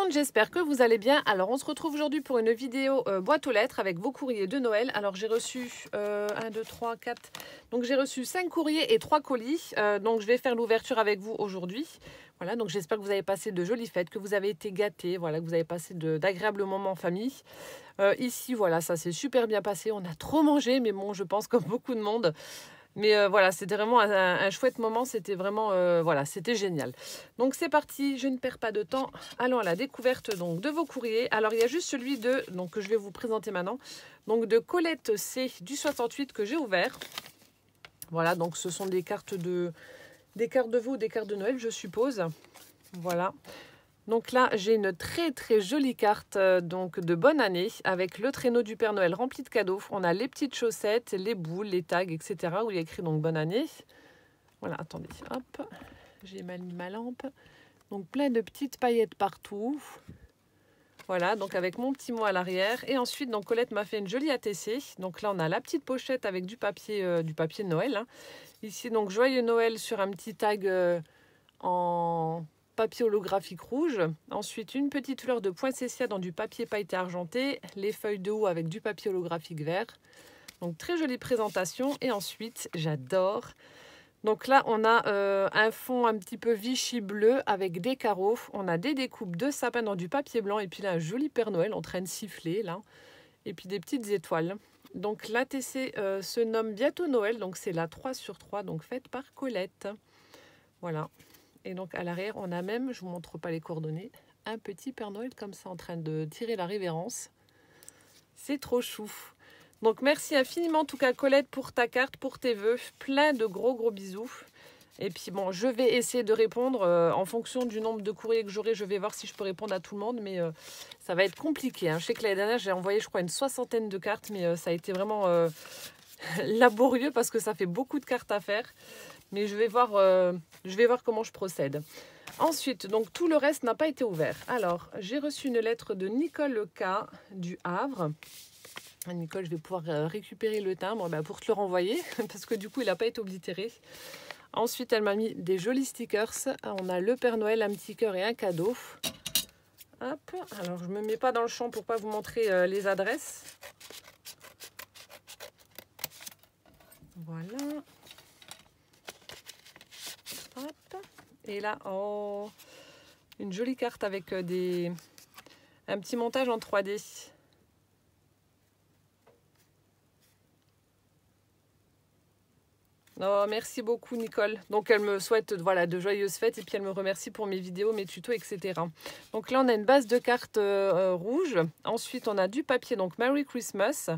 monde, j'espère que vous allez bien. Alors on se retrouve aujourd'hui pour une vidéo boîte aux lettres avec vos courriers de Noël. Alors j'ai reçu 1, 2, 3, 4, donc j'ai reçu 5 courriers et 3 colis. Donc je vais faire l'ouverture avec vous aujourd'hui. Voilà, donc j'espère que vous avez passé de jolies fêtes, que vous avez été gâtés, voilà, que vous avez passé d'agréables moments en famille. Ici, voilà, ça s'est super bien passé. On a trop mangé, mais bon, je pense comme beaucoup de monde. Mais voilà, c'était vraiment un chouette moment, c'était vraiment, voilà, c'était génial. Donc c'est parti, je ne perds pas de temps, allons à la découverte donc, de vos courriers. Alors il y a juste celui donc, que je vais vous présenter maintenant, donc de Colette C du 68 que j'ai ouvert. Voilà, donc ce sont des cartes de vœux ou des cartes de Noël, je suppose. Voilà. Donc là, j'ai une très très jolie carte donc de bonne année avec le traîneau du Père Noël rempli de cadeaux. On a les petites chaussettes, les boules, les tags, etc. où il y a écrit donc bonne année. Voilà, attendez, hop, j'ai mal mis ma lampe. Donc plein de petites paillettes partout. Voilà, donc avec mon petit mot à l'arrière. Et ensuite, donc Colette m'a fait une jolie ATC. Donc là, on a la petite pochette avec du papier de Noël. Hein. Ici, donc joyeux Noël sur un petit tag en papier holographique rouge. Ensuite, une petite fleur de poinsettia dans du papier pailleté argenté. Les feuilles de haut avec du papier holographique vert. Donc, très jolie présentation. Et ensuite, j'adore. Donc là, on a un fond un petit peu Vichy bleu avec des carreaux. On a des découpes de sapin dans du papier blanc. Et puis là, un joli Père Noël en train de siffler, là. Et puis des petites étoiles. Donc, l'ATC se nomme Bientôt Noël. Donc, c'est la 3/3, donc faite par Colette. Voilà. Et donc à l'arrière, on a même, je ne vous montre pas les coordonnées, un petit Père Noël comme ça en train de tirer la révérence. C'est trop chou. Donc merci infiniment en tout cas Colette pour ta carte, pour tes vœux. Plein de gros bisous. Et puis bon, je vais essayer de répondre en fonction du nombre de courriers que j'aurai. Je vais voir si je peux répondre à tout le monde, mais ça va être compliqué. Hein. Je sais que l'année dernière, j'ai envoyé je crois une 60aine de cartes, mais ça a été vraiment laborieux parce que ça fait beaucoup de cartes à faire. Mais je vais voir comment je procède. Ensuite, donc tout le reste n'a pas été ouvert. Alors, j'ai reçu une lettre de Nicole K du Havre. Nicole, je vais pouvoir récupérer le timbre pour te le renvoyer parce que du coup, il n'a pas été oblitéré. Ensuite, elle m'a mis des jolis stickers. On a le Père Noël, un petit cœur et un cadeau. Hop. Alors, je ne me mets pas dans le champ pour ne pas vous montrer les adresses. Voilà. Hop. Et là, oh, une jolie carte avec un petit montage en 3D. Oh, merci beaucoup Nicole. Donc elle me souhaite voilà, de joyeuses fêtes et puis elle me remercie pour mes vidéos, mes tutos, etc. Donc là on a une base de cartes rouge. Ensuite on a du papier, donc Merry Christmas.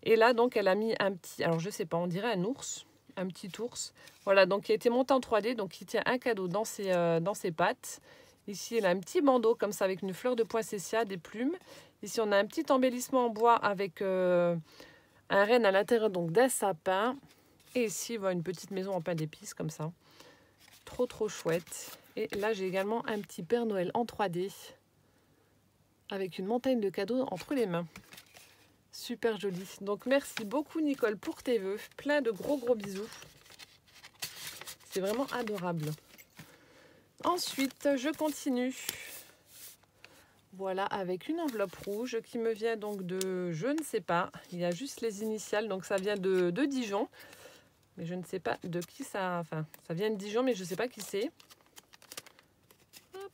Et là donc elle a mis un petit, alors je sais pas, on dirait un ours. Un petit ours. Voilà, donc il a été monté en 3D, donc il tient un cadeau dans ses pattes. Ici, il a un petit bandeau comme ça avec une fleur de poinsettia, des plumes. Ici, on a un petit embellissement en bois avec un renne à l'intérieur donc d'un sapin. Et ici, voilà, une petite maison en pain d'épices comme ça. Trop chouette. Et là, j'ai également un petit Père Noël en 3D avec une montagne de cadeaux entre les mains. Super joli. Donc merci beaucoup Nicole pour tes vœux. Plein de gros bisous. C'est vraiment adorable. Ensuite, je continue. Voilà, avec une enveloppe rouge qui me vient donc de, je ne sais pas, il y a juste les initiales, donc ça vient de Dijon. Mais je ne sais pas de qui ça, enfin, ça vient de Dijon, mais je ne sais pas qui c'est. Hop.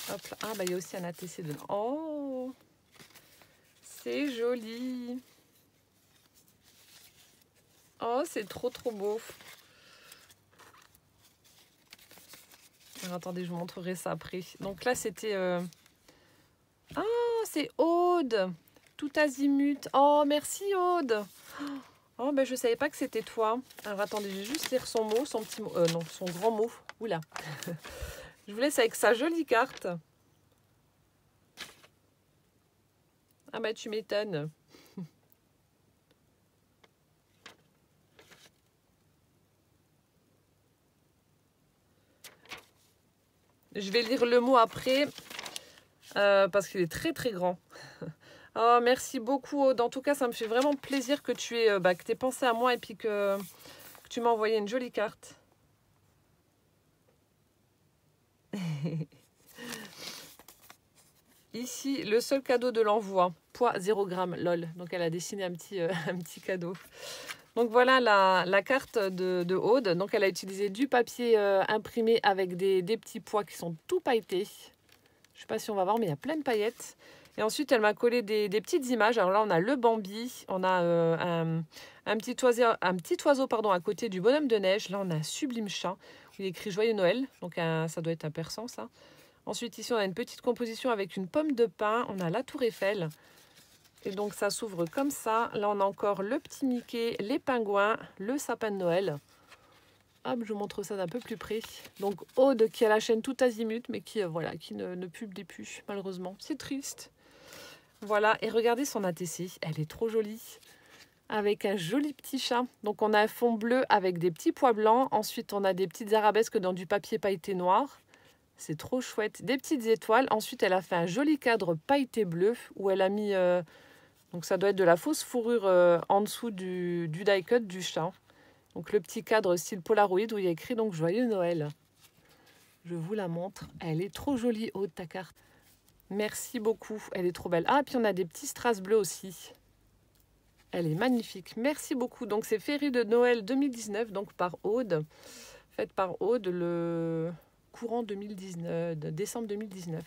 Hop là. Ah, bah il y a aussi un ATC dedans. Oh, c'est joli. Oh, c'est trop beau. Alors, attendez, je vous montrerai ça après. Donc là, c'était... Ah, c'est Aude. Tout azimut. Oh, merci Aude. Oh, ben je savais pas que c'était toi. Alors attendez, je vais juste lire son mot, son petit mot. Non, son grand mot. Oula. Je vous laisse avec sa jolie carte. Ah bah tu m'étonnes. Je vais lire le mot après parce qu'il est très grand. Oh, merci beaucoup, Aude. En tout cas, ça me fait vraiment plaisir que tu aies pensé à moi et puis que tu m'as envoyé une jolie carte. Ici, le seul cadeau de l'envoi, poids 0 g, lol. Donc, elle a dessiné un petit, un petit cadeau. Donc, voilà la carte de Aude. Donc, elle a utilisé du papier imprimé avec des petits pois qui sont tout pailletés. Je ne sais pas si on va voir, mais il y a plein de paillettes. Et ensuite, elle m'a collé des petites images. Alors là, on a le Bambi. On a un petit oiseau pardon, à côté du bonhomme de neige. Là, on a un sublime chat. Il est écrit Joyeux Noël. Donc, ça doit être un persan, ça. Ensuite, ici, on a une petite composition avec une pomme de pin. On a la tour Eiffel. Et donc, ça s'ouvre comme ça. Là, on a encore le petit Mickey, les pingouins, le sapin de Noël. Hop, je vous montre ça d'un peu plus près. Donc, Aude qui a la chaîne tout azimut, mais qui, qui ne publie plus, malheureusement. C'est triste. Voilà, et regardez son ATC. Elle est trop jolie. Avec un joli petit chat. Donc, on a un fond bleu avec des petits pois blancs. Ensuite, on a des petites arabesques dans du papier pailleté noir. C'est trop chouette. Des petites étoiles. Ensuite, elle a fait un joli cadre pailleté bleu où elle a mis... donc, ça doit être de la fausse fourrure en dessous du die cut du chat. Donc, le petit cadre style Polaroid où il y a écrit donc Joyeux Noël. Je vous la montre. Elle est trop jolie, Aude, ta carte. Merci beaucoup. Elle est trop belle. Ah, puis on a des petits strass bleus aussi. Elle est magnifique. Merci beaucoup. Donc, c'est Féerie de Noël 2019, donc par Aude. Faite par Aude le courant 2019, décembre 2019.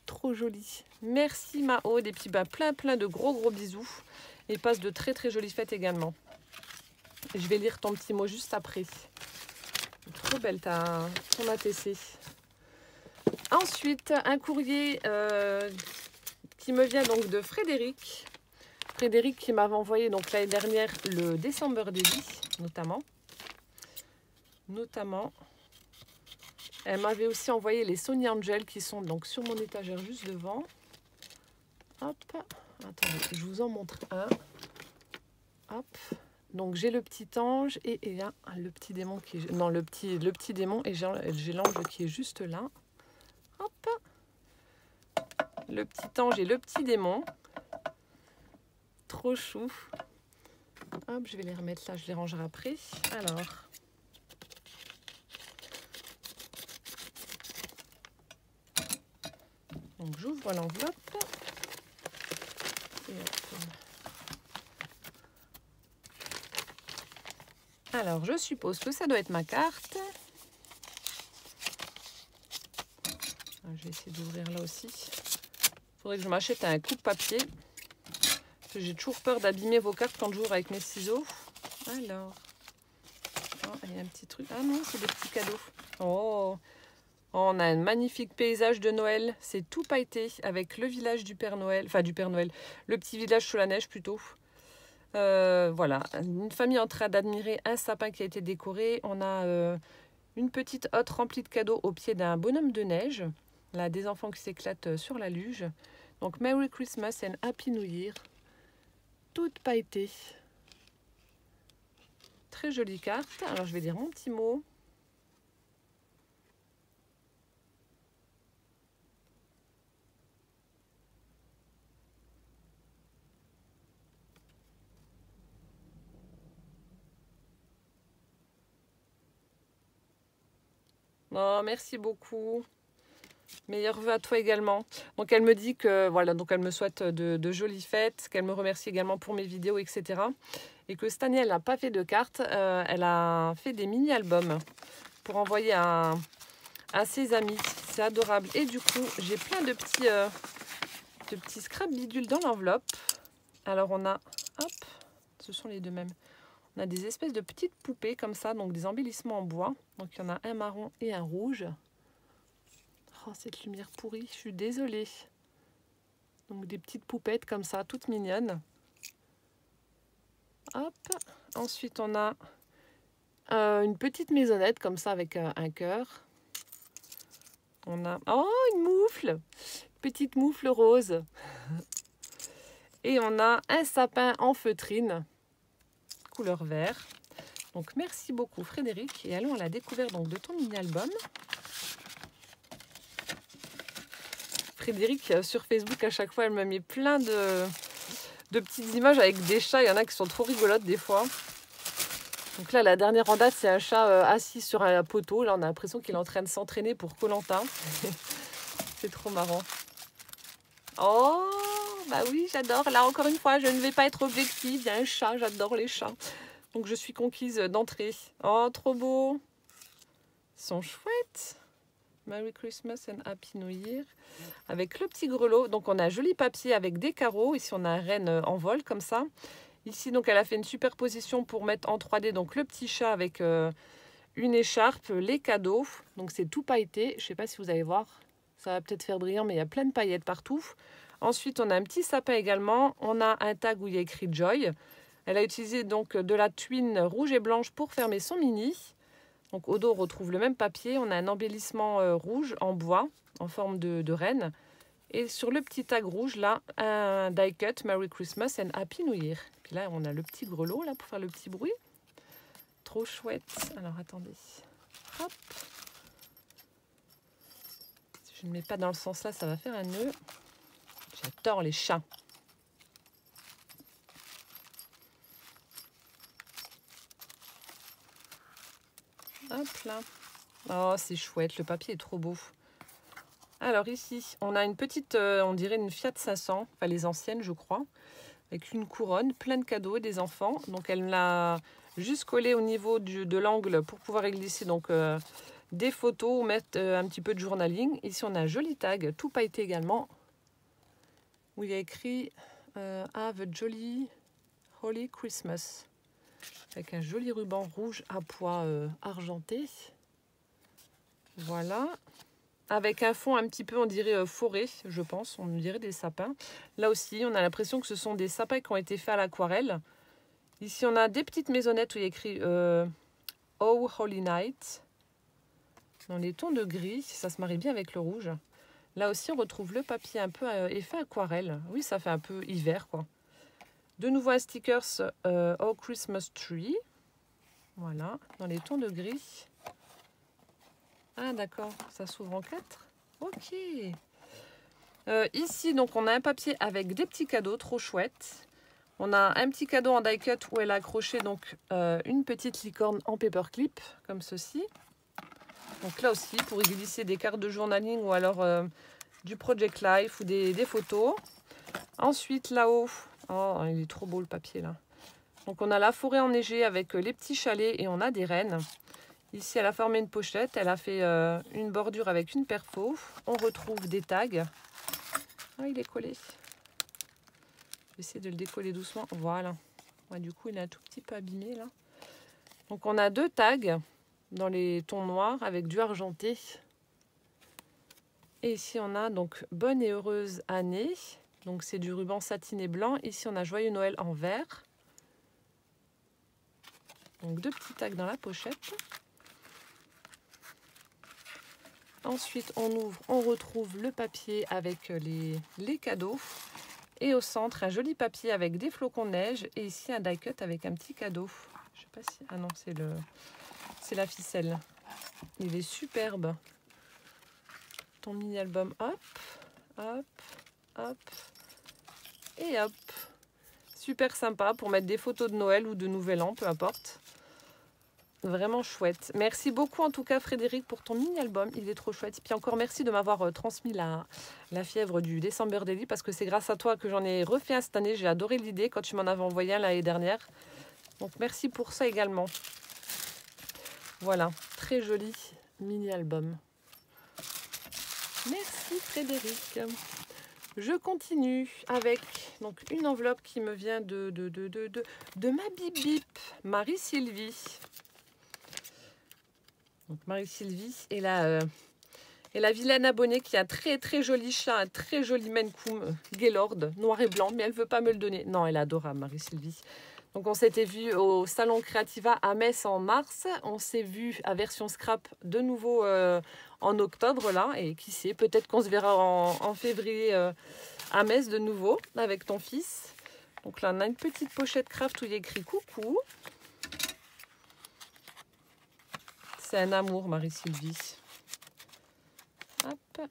Trop jolie. Merci ma Aude. Et puis plein de gros bisous. Et passe de très jolies fêtes également. Je vais lire ton petit mot juste après. Trop belle ton ATC. Ensuite, un courrier qui me vient donc de Frédéric. Frédéric qui m'avait envoyé donc l'année dernière le December Daily, notamment. Elle m'avait aussi envoyé les Sony Angel qui sont donc sur mon étagère juste devant. Hop, attendez, je vous en montre un. Hop, donc j'ai le petit ange et il y a le petit démon qui est... Non, le petit démon et j'ai l'ange qui est juste là. Hop, le petit ange et le petit démon. Trop chou. Hop, je vais les remettre là, je les rangerai après. Alors... Donc j'ouvre l'enveloppe. Alors je suppose que ça doit être ma carte. Je vais essayer d'ouvrir là aussi. Il faudrait que je m'achète un coupe-papier. Parce que j'ai toujours peur d'abîmer vos cartes quand j'ouvre avec mes ciseaux. Alors. Oh, il y a un petit truc. Ah non, c'est des petits cadeaux. Oh, on a un magnifique paysage de Noël. C'est tout pailleté avec le village du Père Noël. Enfin, du Père Noël. Le petit village sous la neige plutôt. Voilà. Une famille en train d'admirer un sapin qui a été décoré. On a une petite hotte remplie de cadeaux au pied d'un bonhomme de neige. Là, des enfants qui s'éclatent sur la luge. Donc, Merry Christmas and Happy New Year. Toute pailletée. Très jolie carte. Alors, je vais dire mon petit mot. Oh, merci beaucoup. Meilleurs vœux à toi également. Donc elle me dit que voilà, donc elle me souhaite de jolies fêtes, qu'elle me remercie également pour mes vidéos, etc. Et que cette année, elle n'a pas fait de cartes, elle a fait des mini-albums pour envoyer à ses amis. C'est adorable. Et du coup, j'ai plein de petits scrap bidules dans l'enveloppe. Alors on a, hop, ce sont les deux mêmes. On a des espèces de petites poupées comme ça, donc des embellissements en bois. Donc il y en a un marron et un rouge. Oh, cette lumière pourrie, je suis désolée. Donc des petites poupettes comme ça, toutes mignonnes. Hop. Ensuite, on a une petite maisonnette comme ça avec un cœur. On a... Oh, une moufle! Petite moufle rose. Et on a un sapin en feutrine, couleur vert. Donc merci beaucoup Frédéric. Et allons à la découverte donc, de ton mini-album. Frédéric sur Facebook, à chaque fois, elle me met plein de petites images avec des chats. Il y en a qui sont trop rigolotes des fois. Donc là, la dernière en date, c'est un chat assis sur un poteau. Là, on a l'impression qu'il est en train de s'entraîner pour Koh-Lanta. C'est trop marrant. Oh, bah oui, j'adore. Là, encore une fois, je ne vais pas être objective. Il y a un chat, j'adore les chats. Donc, je suis conquise d'entrée. Oh, trop beau. Ils sont chouettes. Merry Christmas and Happy New Year. Avec le petit grelot. Donc, on a un joli papier avec des carreaux. Ici, on a un renne en vol, comme ça. Ici, donc, elle a fait une superposition pour mettre en 3D. Donc, le petit chat avec une écharpe, les cadeaux. Donc, c'est tout pailleté. Je ne sais pas si vous allez voir. Ça va peut-être faire brillant, mais il y a plein de paillettes partout. Ensuite, on a un petit sapin également. On a un tag où il y a écrit Joy. Elle a utilisé donc de la tuile rouge et blanche pour fermer son mini. Donc au dos, on retrouve le même papier. On a un embellissement rouge en bois, en forme de reine. Et sur le petit tag rouge, là, un die cut, Merry Christmas and Happy New Year. Puis là, on a le petit grelot là pour faire le petit bruit. Trop chouette. Alors, attendez. Hop. Je ne mets pas dans le sens là, ça va faire un nœud. J'adore les chats. Hop là. Oh, c'est chouette, le papier est trop beau. Alors ici, on a une petite, on dirait une Fiat 500, enfin les anciennes je crois, avec une couronne, plein de cadeaux et des enfants. Donc elle me l'a juste collé au niveau de l'angle pour pouvoir y glisser donc des photos ou mettre un petit peu de journaling. Ici, on a un joli tag, tout pailleté également, où il y a écrit Have a jolly Holy Christmas, avec un joli ruban rouge à pois argenté. Voilà. Avec un fond un petit peu, on dirait forêt, je pense, on dirait des sapins. Là aussi, on a l'impression que ce sont des sapins qui ont été faits à l'aquarelle. Ici, on a des petites maisonnettes où il y a écrit Oh Holy Night, dans les tons de gris, ça se marie bien avec le rouge. Là aussi, on retrouve le papier un peu effet aquarelle. Oui, ça fait un peu hiver, quoi. De nouveau un stickers Oh Christmas Tree. Voilà, dans les tons de gris. Ah, d'accord, ça s'ouvre en 4. Ok. Ici, donc, on a un papier avec des petits cadeaux, trop chouettes. On a un petit cadeau en die cut où elle a accroché donc une petite licorne en paperclip, comme ceci. Donc là aussi, pour y glisser des cartes de journaling ou alors du Project Life ou des photos. Ensuite, là-haut, oh, il est trop beau le papier là. Donc on a la forêt enneigée avec les petits chalets et on a des rennes. Ici, elle a formé une pochette, elle a fait une bordure avec une perfo. On retrouve des tags. Ah, il est collé. Je vais essayer de le décoller doucement. Voilà. Ouais, du coup, il est un tout petit peu abîmé là. Donc on a deux tags dans les tons noirs avec du argenté. Et ici, on a donc bonne et heureuse année. Donc c'est du ruban satiné blanc. Ici, on a joyeux Noël en vert. Donc deux petits tags dans la pochette. Ensuite, on ouvre, on retrouve le papier avec les cadeaux. Et au centre, un joli papier avec des flocons de neige. Et ici, un die cut avec un petit cadeau. Je sais pas si... Ah non, c'est la ficelle. Il est superbe. Ton mini-album, hop, hop, hop. Et hop. Super sympa pour mettre des photos de Noël ou de Nouvel An, peu importe. Vraiment chouette. Merci beaucoup en tout cas Frédéric pour ton mini-album. Il est trop chouette. Et puis encore merci de m'avoir transmis la fièvre du December Daily parce que c'est grâce à toi que j'en ai refait un cette année. J'ai adoré l'idée quand tu m'en avais envoyé un l'année dernière. Donc merci pour ça également. Voilà, très joli mini-album. Merci Frédéric. Je continue avec donc, une enveloppe qui me vient de ma bip-bip, Marie-Sylvie. Donc Marie-Sylvie et la vilaine abonnée qui a un très très joli chat, un très joli Maine Coon Gaylord, noir et blanc, mais elle ne veut pas me le donner. Non, elle est adorable Marie-Sylvie. Donc on s'était vu au Salon Creativa à Metz en mars. On s'est vu à version scrap de nouveau en octobre là. Et qui sait, peut-être qu'on se verra en février à Metz de nouveau avec ton fils. Donc là on a une petite pochette craft où il y a écrit coucou. C'est un amour Marie-Sylvie. Hop.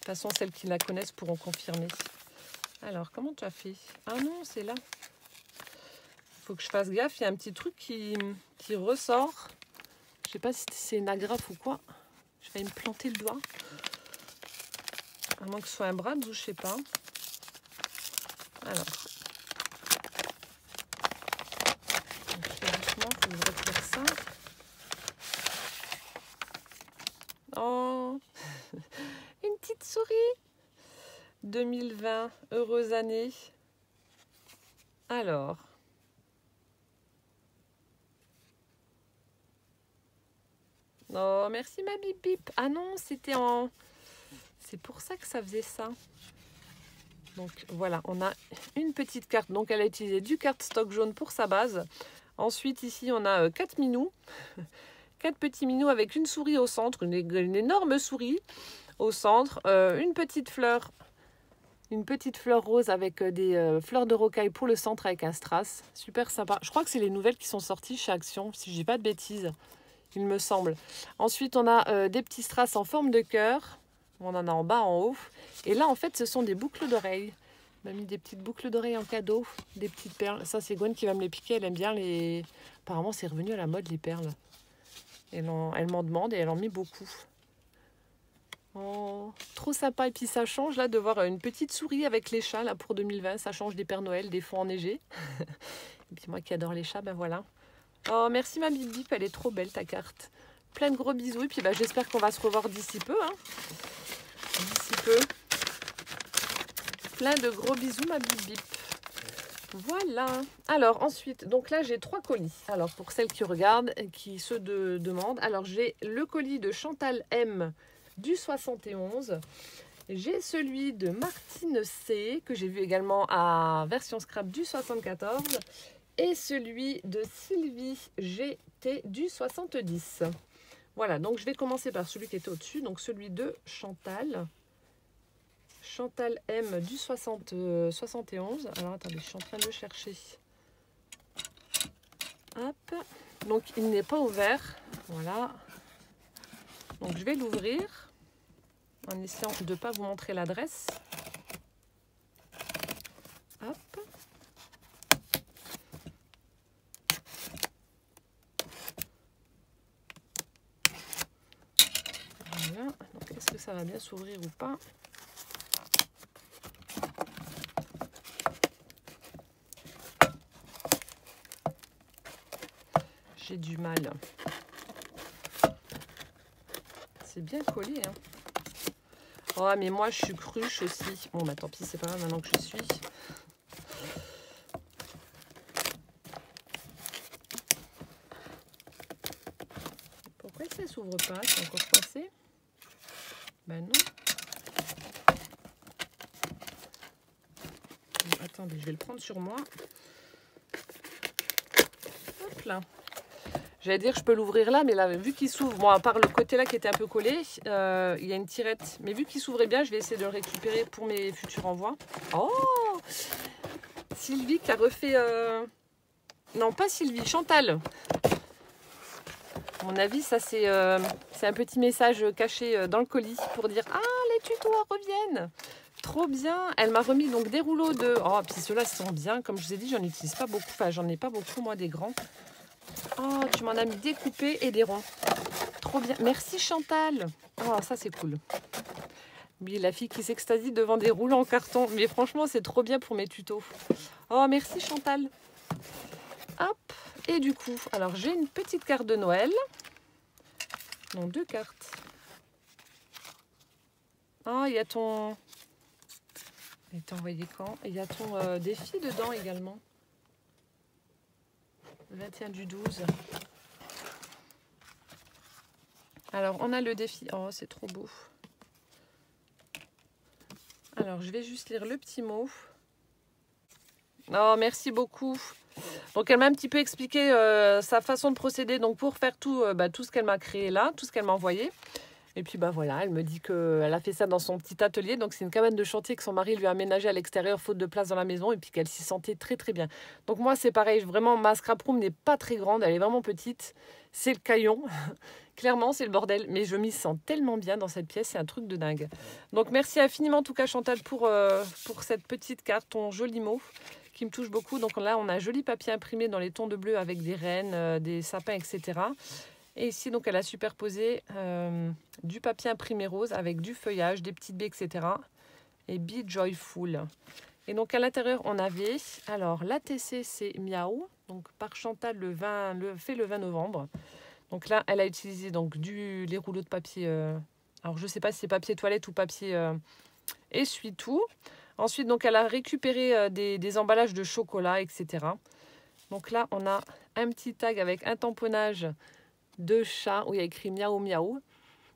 toute façon, celles qui la connaissent pourront confirmer. Alors, comment tu as fait? Ah non, c'est là. Il faut que je fasse gaffe. Il y a un petit truc qui ressort. Je sais pas si c'est une agrafe ou quoi. Je vais me planter le doigt. À moins que ce soit un brad ou je sais pas. Alors. Donc, doucement, il faut que je retire ça. Oh, une petite souris. 2020, heureuse année. Alors. Oh, merci ma bip bip. Ah non, c'était en... C'est pour ça que ça faisait ça. Donc voilà, on a une petite carte. Donc elle a utilisé du cardstock jaune pour sa base. Ensuite ici on a 4 minous. 4 petits minous avec une souris au centre, une énorme souris au centre. Une petite fleur rose avec des fleurs de rocaille pour le centre avec un strass. Super sympa. Je crois que c'est les nouvelles qui sont sorties chez Action, si je dis pas de bêtises, il me semble. Ensuite on a des petits strass en forme de cœur. On en a en bas, en haut. Et là, en fait, ce sont des boucles d'oreilles. On m'a mis des petites boucles d'oreilles en cadeau. Des petites perles. Ça, c'est Gwen qui va me les piquer. Elle aime bien les... Apparemment, c'est revenu à la mode, les perles. Elle m'en demande et elle en met beaucoup. Oh, trop sympa. Et puis, ça change, là, de voir une petite souris avec les chats, là, pour 2020. Ça change des Pères Noël, des fonds enneigés. Et puis, moi qui adore les chats, ben voilà. Oh, merci, ma bip bip. Elle est trop belle, ta carte. Plein de gros bisous. Et puis, ben, j'espère qu'on va se revoir d'ici peu, hein. D'ici peu. Plein de gros bisous ma bip bip. Voilà. Alors ensuite, donc là j'ai 3 colis. Alors pour celles qui regardent, qui se demandent, alors j'ai le colis de Chantal M du 71. J'ai celui de Martine C que j'ai vu également à version scrap du 74. Et celui de Sylvie GT du 70. Voilà, donc je vais commencer par celui qui était au-dessus, donc celui de Chantal. Chantal M du 71. Alors attendez, je suis en train de le chercher. Hop. Donc il n'est pas ouvert. Voilà. Donc je vais l'ouvrir en essayant de ne pas vous montrer l'adresse. Hop. Voilà. Donc est-ce que ça va bien s'ouvrir ou pas? J'ai du mal. C'est bien collé, hein. Oh, mais moi, je suis cruche aussi. Bon, bah tant pis, c'est pas grave maintenant que je suis. Pourquoi ça s'ouvre pas? C'est encore coincé? Ben non. Bon, attendez, je vais le prendre sur moi. Hop là. J'allais dire, je peux l'ouvrir là, mais là, vu qu'il s'ouvre, bon, à part le côté là qui était un peu collé, il y a une tirette. Mais vu qu'il s'ouvrait bien, je vais essayer de le récupérer pour mes futurs envois. Oh, Sylvie qui a refait... Non, pas Sylvie, Chantal. À mon avis, ça c'est un petit message caché dans le colis pour dire « Ah, les tutos reviennent !» Trop bien. Elle m'a remis donc des rouleaux de... Oh, puis ceux-là sont bien. Comme je vous ai dit, j'en utilise pas beaucoup. Enfin, j'en ai pas beaucoup, moi, des grands. Oh, tu m'en as mis des coupés et des ronds. Trop bien. Merci Chantal. Oh, ça c'est cool. Oui, la fille qui s'extasie devant des rouleaux en carton. Mais franchement, c'est trop bien pour mes tutos. Oh, merci Chantal. Hop. Et du coup, alors j'ai une petite carte de Noël. Non, 2 cartes. Oh, il y a ton... Il t'a envoyé quand? Il y a ton défi dedans également. 21 du 12. Alors, on a le défi. Oh, c'est trop beau. Alors, je vais juste lire le petit mot. Oh, merci beaucoup. Donc, elle m'a un petit peu expliqué sa façon de procéder. Donc, pour faire tout ce qu'elle m'a créé là, tout ce qu'elle m'a envoyé. Et puis bah voilà, elle me dit qu'elle a fait ça dans son petit atelier. Donc c'est une cabane de chantier que son mari lui a aménagée à l'extérieur faute de place dans la maison et puis qu'elle s'y sentait très très bien. Donc moi c'est pareil, vraiment ma scrap room n'est pas très grande, elle est vraiment petite. C'est le caillon, clairement c'est le bordel. Mais je m'y sens tellement bien dans cette pièce, c'est un truc de dingue. Donc merci infiniment en tout cas Chantal pour cette petite carte, ton joli mot qui me touche beaucoup. Donc là on a un joli papier imprimé dans les tons de bleu avec des rennes, des sapins, etc. Et ici, donc, elle a superposé du papier imprimé rose avec du feuillage, des petites baies, etc. Et Be Joyful. Et donc, à l'intérieur, on avait, alors, l'ATC, c'est Miaou, donc par Chantal, le 20 novembre. Donc là, elle a utilisé donc, les rouleaux de papier, alors je ne sais pas si c'est papier toilette ou papier essuie-tout. Ensuite, donc, elle a récupéré des emballages de chocolat, etc. Donc là, on a un petit tag avec un tamponnage de chat où il y a écrit miaou miaou.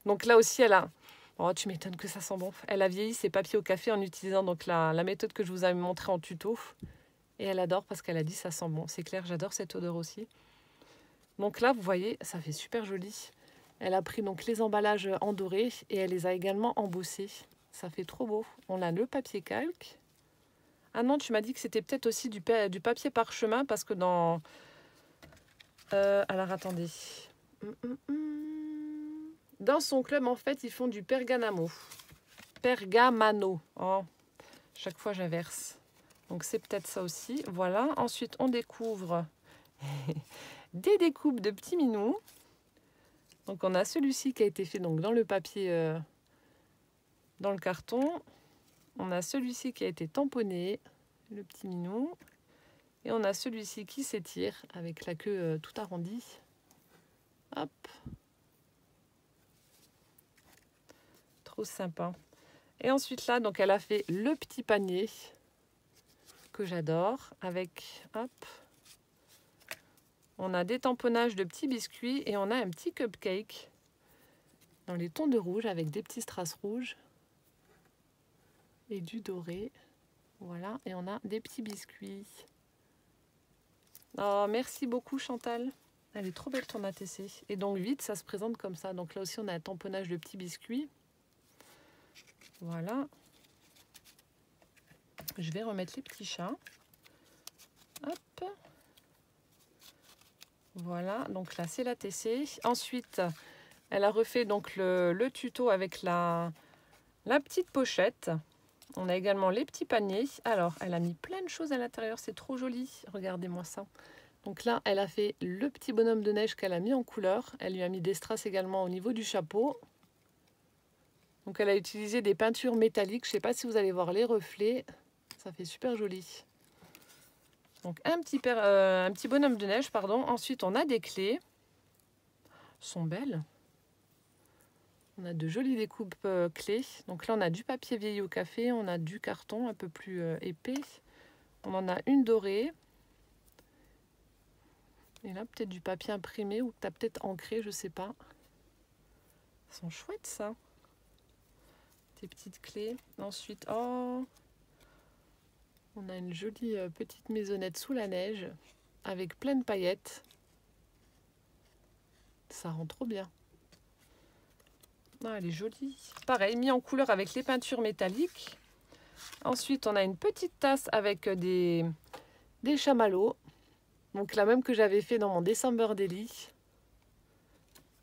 Donc là aussi elle a, oh tu m'étonnes que ça sent bon, elle a vieilli ses papiers au café en utilisant donc la méthode que je vous avais montrée en tuto et elle adore parce qu'elle a dit ça sent bon. C'est clair, j'adore cette odeur aussi. Donc là vous voyez ça fait super joli. Elle a pris donc les emballages en doré et elle les a également embossés. Ça fait trop beau. On a le papier calque. Ah non, tu m'as dit que c'était peut-être aussi du papier parchemin parce que dans alors attendez. Dans son club, en fait, ils font du pergamano. Pergamano. Oh, chaque fois, j'inverse. Donc, c'est peut-être ça aussi. Voilà. Ensuite, on découvre des découpes de petits minous. Donc, on a celui-ci qui a été fait donc, dans le papier, dans le carton. On a celui-ci qui a été tamponné, le petit minou. Et on a celui-ci qui s'étire avec la queue tout arrondie. Hop. Trop sympa. Et ensuite là, donc elle a fait le petit panier que j'adore avec, hop, on a des tamponnages de petits biscuits et on a un petit cupcake dans les tons de rouge avec des petits strass rouges et du doré. Voilà, et on a des petits biscuits. Oh, merci beaucoup Chantal. Elle est trop belle ton ATC. Et donc vite, ça se présente comme ça. Donc là aussi, on a un tamponnage de petits biscuits. Voilà. Je vais remettre les petits chats. Hop. Voilà, donc là, c'est l'ATC. Ensuite, elle a refait donc le tuto avec la petite pochette. On a également les petits paniers. Alors, elle a mis plein de choses à l'intérieur. C'est trop joli. Regardez-moi ça. Donc là, elle a fait le petit bonhomme de neige qu'elle a mis en couleur. Elle lui a mis des strass également au niveau du chapeau. Donc elle a utilisé des peintures métalliques. Je ne sais pas si vous allez voir les reflets. Ça fait super joli. Donc un petit bonhomme de neige, pardon. Ensuite, on a des clés. Elles sont belles. On a de jolies découpes clés. Donc là, on a du papier vieilli au café. On a du carton un peu plus épais. On en a une dorée. Et là, peut-être du papier imprimé ou que tu as peut-être ancré, je sais pas. Elles sont chouettes, ça. Des petites clés. Ensuite, oh, on a une jolie petite maisonnette sous la neige avec plein de paillettes. Ça rend trop bien. Ah, elle est jolie. Pareil, mis en couleur avec les peintures métalliques. Ensuite, on a une petite tasse avec des chamallows. Donc la même que j'avais fait dans mon December Daily.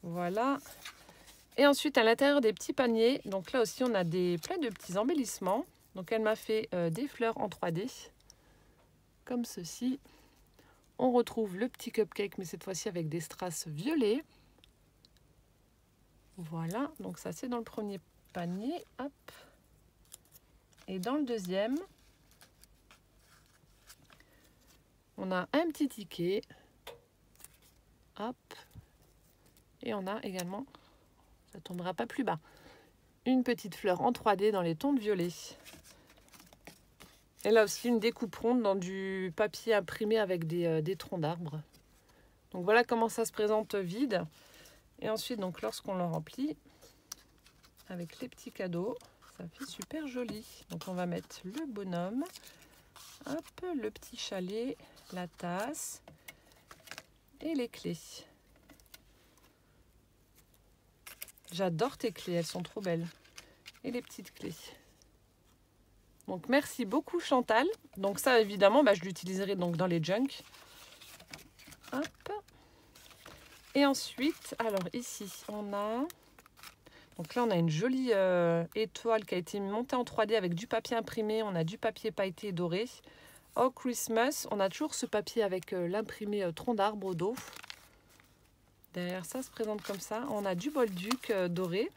Voilà. Et ensuite, à l'intérieur des petits paniers, donc là aussi, on a plein de petits embellissements. Donc elle m'a fait des fleurs en 3D, comme ceci. On retrouve le petit cupcake, mais cette fois-ci avec des strass violets. Voilà, donc ça c'est dans le premier panier. Hop. Et dans le deuxième, on a un petit ticket. Hop. Et on a également, ça tombera pas plus bas, une petite fleur en 3D dans les tons de violet. Et là aussi une découpe ronde dans du papier imprimé avec des troncs d'arbres. Donc voilà comment ça se présente vide. Et ensuite, donc lorsqu'on le remplit avec les petits cadeaux, ça fait super joli. Donc on va mettre le bonhomme, hop, le petit chalet, la tasse et les clés. J'adore tes clés, elles sont trop belles. Et les petites clés. Donc merci beaucoup Chantal. Donc ça évidemment, je l'utiliserai donc dans les junks. Hop. Et ensuite, alors ici, on a... Donc là, on a une jolie étoile qui a été montée en 3D avec du papier imprimé. On a du papier pailleté doré. Oh Christmas, on a toujours ce papier avec l'imprimé tronc d'arbre au dos. Derrière ça se présente comme ça. On a du bolduc doré.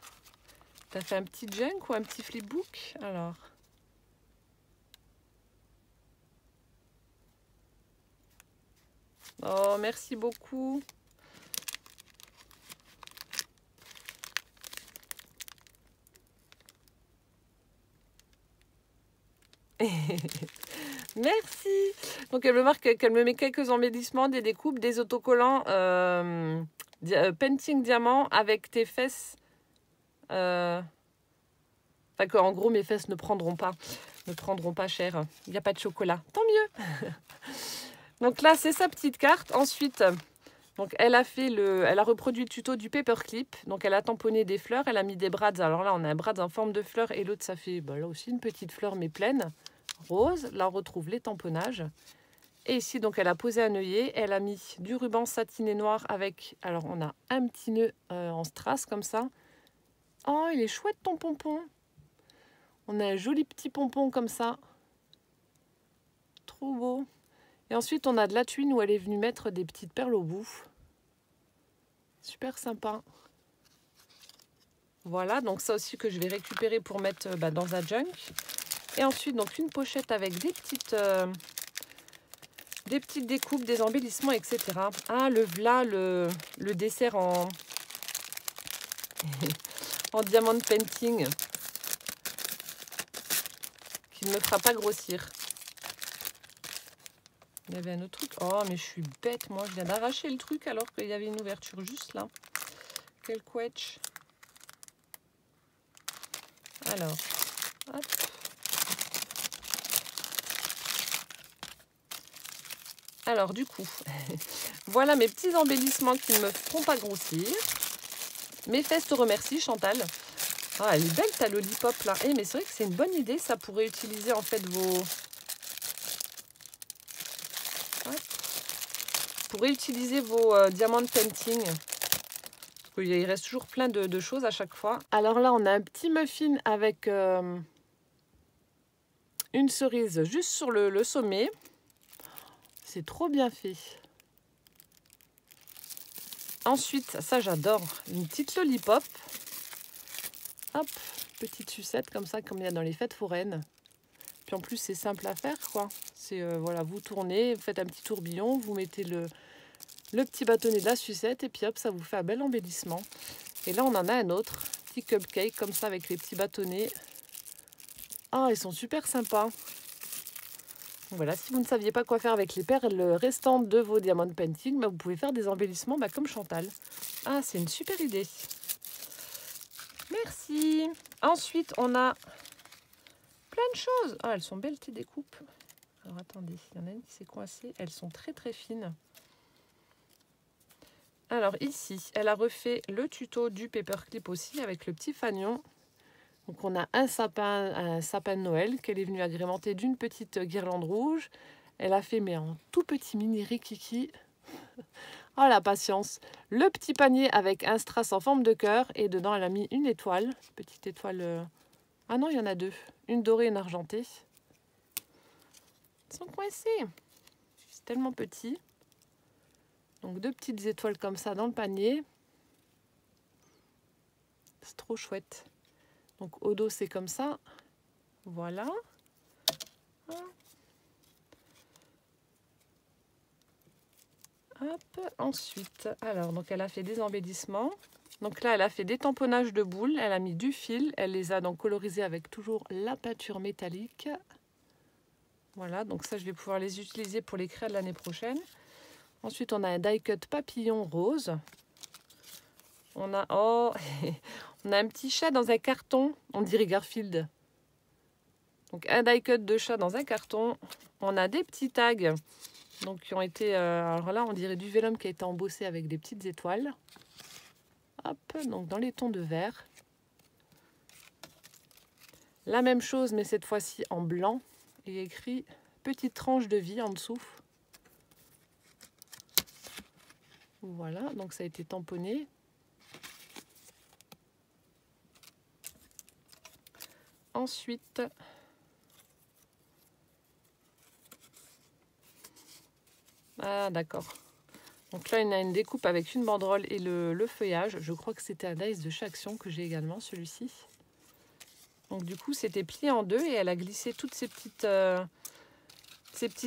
T'as fait un petit junk ou un petit flipbook? Alors... Oh, merci beaucoup. Merci. Donc elle me marque qu'elle me met quelques embellissements, des découpes, des autocollants painting diamant avec tes fesses. Enfin qu'en gros mes fesses ne prendront pas cher. Il n'y a pas de chocolat. Tant mieux. Donc là c'est sa petite carte. Ensuite, donc elle a reproduit le tuto du paperclip. Donc elle a tamponné des fleurs, elle a mis des brads. Alors là on a un brad en forme de fleur et l'autre ça fait là aussi une petite fleur mais pleine. Rose, là on retrouve les tamponnages. Et ici donc elle a posé un œillet, elle a mis du ruban satiné noir avec, alors on a un petit nœud en strass comme ça. Oh il est chouette ton pompon. On a un joli petit pompon comme ça. Trop beau. Et ensuite on a de la tuile où elle est venue mettre des petites perles au bout. Super sympa. Voilà, donc ça aussi que je vais récupérer pour mettre dans un junk. Et ensuite donc une pochette avec des petites découpes, des embellissements, etc. Ah, le dessert en diamant painting qui ne me fera pas grossir. Il y avait un autre truc. Oh, mais je suis bête, moi. Je viens d'arracher le truc alors qu'il y avait une ouverture juste là. Quel quetch. Alors, hop. Alors, du coup, voilà mes petits embellissements qui ne me feront pas grossir. Mes fesses te remercient, Chantal. Ah, elle est belle ta lollipop là. Mais c'est vrai que c'est une bonne idée. Ça pourrait utiliser en fait vos... diamants painting. Parce qu'il reste toujours plein de choses à chaque fois. Alors là, on a un petit muffin avec une cerise juste sur le sommet. C'est trop bien fait. Ensuite, ça j'adore, une petite lollipop. Hop, petite sucette comme ça, comme il y a dans les fêtes foraines. Puis en plus, c'est simple à faire, quoi. C'est, voilà, vous tournez, vous faites un petit tourbillon, vous mettez le petit bâtonnet de la sucette et puis hop, ça vous fait un bel embellissement. Et là, on en a un autre, petit cupcake comme ça avec les petits bâtonnets. Ah, ils sont super sympas. Voilà, si vous ne saviez pas quoi faire avec les perles restantes de vos diamond painting, vous pouvez faire des embellissements comme Chantal. Ah, c'est une super idée. Merci. Ensuite, on a plein de choses. Ah, elles sont belles tes découpes. Alors attendez, il y en a une qui s'est coincée. Elles sont très très fines. Alors ici, elle a refait le tuto du paperclip aussi avec le petit fanion. Donc on a un sapin de Noël qu'elle est venue agrémenter d'une petite guirlande rouge. Elle a fait mais en tout petit mini rikiki. Oh la patience. Le petit panier avec un strass en forme de cœur et dedans elle a mis une étoile. Petite étoile. Ah non, il y en a deux. Une dorée et une argentée. Ils sont coincés. C'est tellement petit. Donc deux petites étoiles comme ça dans le panier. C'est trop chouette. Donc au dos c'est comme ça. Voilà. Hop, ensuite, alors donc elle a fait des embellissements. Donc là elle a fait des tamponnages de boules, elle a mis du fil, elle les a donc colorisés avec toujours la peinture métallique. Voilà, donc ça je vais pouvoir les utiliser pour les créer de l'année prochaine. Ensuite on a un die cut papillon rose. On a, oh, on a un petit chat dans un carton, on dirait Garfield. Donc un die cut de chat dans un carton. On a des petits tags. Donc qui ont été, alors là on dirait du vélum qui a été embossé avec des petites étoiles. Hop, donc dans les tons de vert. La même chose, mais cette fois-ci en blanc. Et écrit petite tranche de vie en dessous. Voilà, donc ça a été tamponné. Ensuite, ah d'accord. Donc là, il y a une découpe avec une banderole et le feuillage. Je crois que c'était un dice de chez Action que j'ai également, celui-ci. Donc du coup, c'était plié en deux et elle a glissé toutes ces petits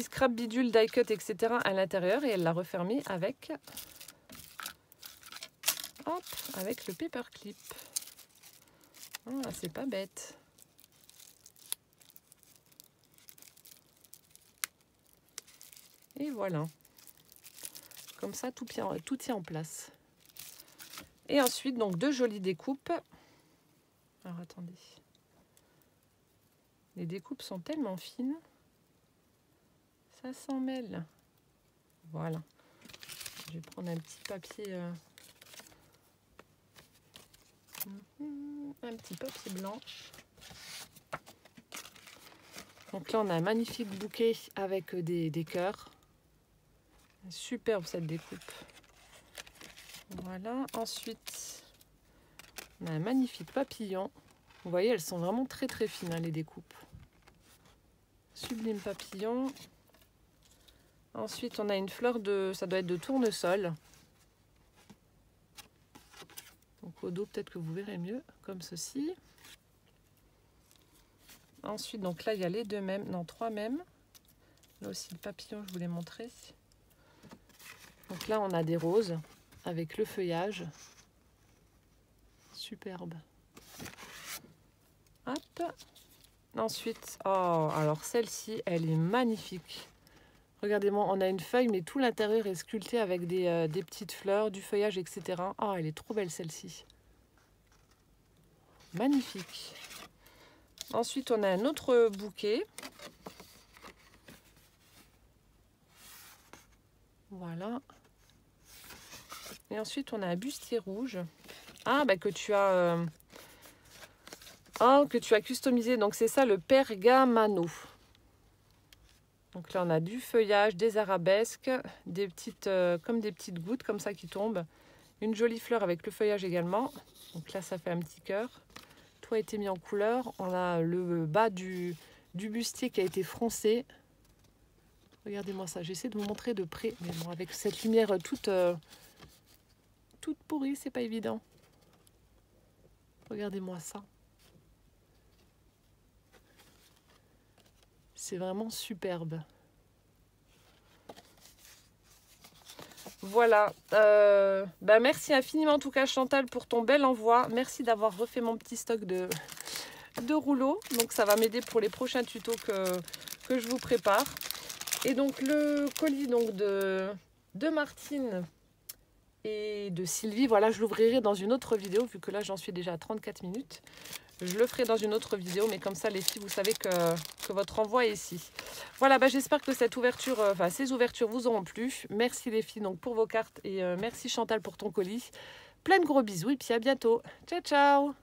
scraps bidules, die cut, etc. à l'intérieur et elle l'a refermé avec, hop, avec le paper clip. Ah, c'est pas bête. Et voilà. Comme ça, tout tient en place. Et ensuite, donc, deux jolies découpes. Alors, attendez. Les découpes sont tellement fines. Ça s'en mêle. Voilà. Je vais prendre un petit papier... un petit papier blanc. Donc là, on a un magnifique bouquet avec des cœurs. Superbe cette découpe. Voilà. Ensuite, on a un magnifique papillon. Vous voyez, elles sont vraiment très très fines, hein, les découpes. Sublime papillon. Ensuite, on a une fleur ça doit être de tournesol. Donc au dos, peut-être que vous verrez mieux, comme ceci. Ensuite, donc là, il y a les deux mêmes, non, trois mêmes. Là aussi, le papillon, je vous l'ai montré. Donc là, on a des roses avec le feuillage. Superbe. Hop. Ensuite, oh, alors celle-ci, elle est magnifique. Regardez-moi, on a une feuille, mais tout l'intérieur est sculpté avec des petites fleurs, du feuillage, etc. Oh, elle est trop belle celle-ci. Magnifique. Ensuite, on a un autre bouquet. Voilà. Et ensuite, on a un bustier rouge. Ah, bah que tu as... que tu as customisé. Donc, c'est ça, le pergamano. Donc là, on a du feuillage, des arabesques, des petites, comme des petites gouttes comme ça qui tombent. Une jolie fleur avec le feuillage également. Donc là, ça fait un petit cœur. Tout a été mis en couleur. On a le bas du bustier qui a été froncé. Regardez-moi ça. J'essaie de vous montrer de près. Mais bon, avec cette lumière toute pourrie, c'est pas évident. Regardez-moi ça. C'est vraiment superbe. Voilà. Merci infiniment en tout cas Chantal pour ton bel envoi. Merci d'avoir refait mon petit stock de rouleaux. Donc ça va m'aider pour les prochains tutos que je vous prépare. Et donc le colis donc de Martine et de Sylvie, voilà, je l'ouvrirai dans une autre vidéo vu que là j'en suis déjà à 34 minutes. Je le ferai dans une autre vidéo, mais comme ça les filles, vous savez que votre envoi est ici. Voilà, j'espère que cette ouverture, ces ouvertures vous auront plu. Merci les filles donc pour vos cartes et merci Chantal pour ton colis. Plein de gros bisous et puis à bientôt. Ciao, ciao!